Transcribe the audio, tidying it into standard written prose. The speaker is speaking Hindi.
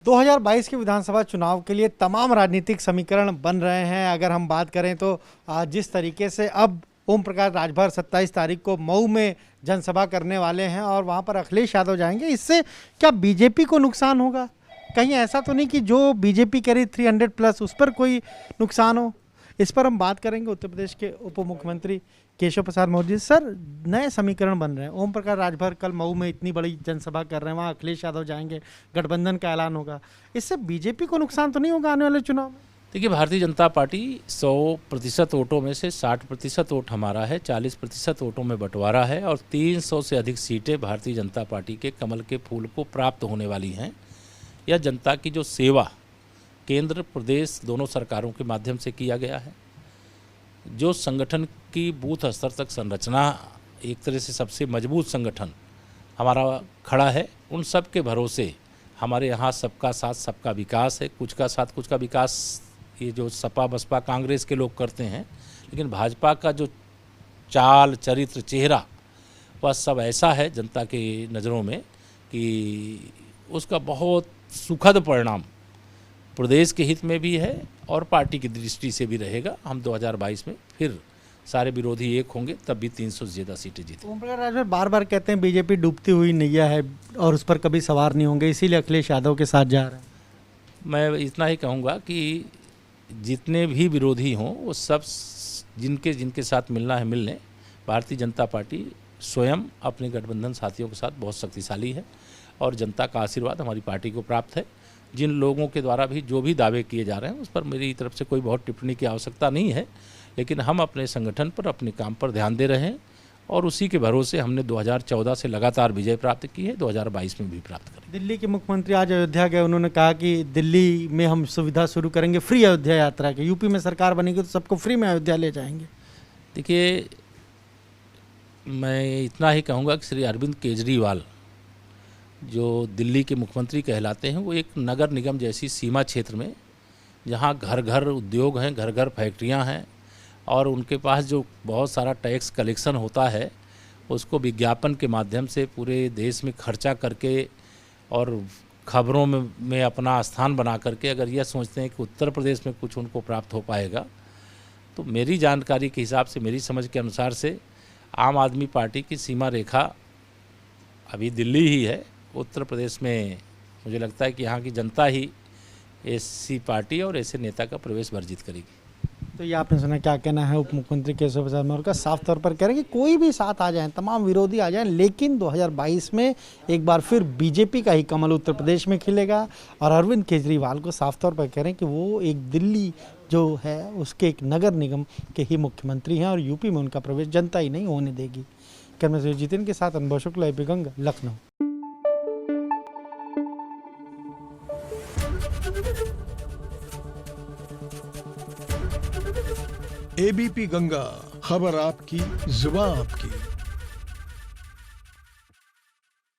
2022 के विधानसभा चुनाव के लिए तमाम राजनीतिक समीकरण बन रहे हैं। अगर हम बात करें तो जिस तरीके से अब ओम प्रकाश राजभर 27 तारीख को मऊ में जनसभा करने वाले हैं और वहां पर अखिलेश यादव जाएंगे, इससे क्या बीजेपी को नुकसान होगा? कहीं ऐसा तो नहीं कि जो बीजेपी कह रही 300 प्लस उस पर कोई नुकसान हो? इस पर हम बात करेंगे उत्तर प्रदेश के उप मुख्यमंत्री केशव प्रसाद मौर्य। सर, नए समीकरण बन रहे हैं। ओम प्रकाश राजभर कल मऊ में इतनी बड़ी जनसभा कर रहे हैं, वहाँ अखिलेश यादव जाएंगे, गठबंधन का ऐलान होगा। इससे बीजेपी को नुकसान तो नहीं होगा आने वाले चुनाव में? देखिए, भारतीय जनता पार्टी 100% वोटों में से 60% वोट हमारा है, 40% वोटों में बंटवारा है और 300 से अधिक सीटें भारतीय जनता पार्टी के कमल के फूल को प्राप्त होने वाली हैं। यह जनता की जो सेवा केंद्र प्रदेश दोनों सरकारों के माध्यम से किया गया है, जो संगठन की बूथ स्तर तक संरचना, एक तरह से सबसे मजबूत संगठन हमारा खड़ा है, उन सब के भरोसे हमारे यहाँ सबका साथ सबका विकास है। कुछ का साथ कुछ का विकास ये जो सपा बसपा कांग्रेस के लोग करते हैं, लेकिन भाजपा का जो चाल चरित्र चेहरा वह सब ऐसा है जनता के नज़रों में कि उसका बहुत सुखद परिणाम प्रदेश के हित में भी है और पार्टी की दृष्टि से भी रहेगा। हम 2022 में फिर सारे विरोधी एक होंगे, तब भी 300 से ज़्यादा सीटें जीतेंगे। ओम प्रकाश राजभर बार बार कहते हैं बीजेपी डूबती हुई नैया है और उस पर कभी सवार नहीं होंगे, इसीलिए अखिलेश यादव के साथ जा रहे हैं। मैं इतना ही कहूँगा कि जितने भी विरोधी हों वो सब जिनके जिनके साथ मिलना है मिल लें। भारतीय जनता पार्टी स्वयं अपने गठबंधन साथियों के साथ बहुत शक्तिशाली है और जनता का आशीर्वाद हमारी पार्टी को प्राप्त है। जिन लोगों के द्वारा भी जो भी दावे किए जा रहे हैं उस पर मेरी तरफ से कोई बहुत टिप्पणी की आवश्यकता नहीं है, लेकिन हम अपने संगठन पर अपने काम पर ध्यान दे रहे हैं और उसी के भरोसे हमने 2014 से लगातार विजय प्राप्त की है, 2022 में भी प्राप्त करेंगे। दिल्ली के मुख्यमंत्री आज अयोध्या गए, उन्होंने कहा कि दिल्ली में हम सुविधा शुरू करेंगे फ्री अयोध्या यात्रा की। यूपी में सरकार बनेगी तो सबको फ्री में अयोध्या ले जाएंगे। देखिए, मैं इतना ही कहूँगा कि श्री अरविंद केजरीवाल जो दिल्ली के मुख्यमंत्री कहलाते हैं, वो एक नगर निगम जैसी सीमा क्षेत्र में जहाँ घर घर उद्योग हैं, घर घर फैक्ट्रियाँ हैं और उनके पास जो बहुत सारा टैक्स कलेक्शन होता है उसको विज्ञापन के माध्यम से पूरे देश में खर्चा करके और खबरों में अपना स्थान बना करके अगर यह सोचते हैं कि उत्तर प्रदेश में कुछ उनको प्राप्त हो पाएगा, तो मेरी जानकारी के हिसाब से, मेरी समझ के अनुसार से आम आदमी पार्टी की सीमा रेखा अभी दिल्ली ही है। उत्तर प्रदेश में मुझे लगता है कि यहाँ की जनता ही ऐसी पार्टी और ऐसे नेता का प्रवेश वर्जित करेगी। तो ये आपने सुना, क्या कहना है उप मुख्यमंत्री केशव प्रसाद मौर्य का? साफ तौर पर कह रहे हैं कि कोई भी साथ आ जाए, तमाम विरोधी आ जाएं, लेकिन 2022 में एक बार फिर बीजेपी का ही कमल उत्तर प्रदेश में खिलेगा। और अरविंद केजरीवाल को साफ तौर पर कह रहे हैं कि वो एक दिल्ली जो है उसके एक नगर निगम के ही मुख्यमंत्री हैं और यूपी में उनका प्रवेश जनता ही नहीं होने देगी। कैमरा से जितिन के साथ अनुभव शुक्ला, एबी गंगा, लखनऊ। एबीपी गंगा, खबर आपकी, जुबान आपकी।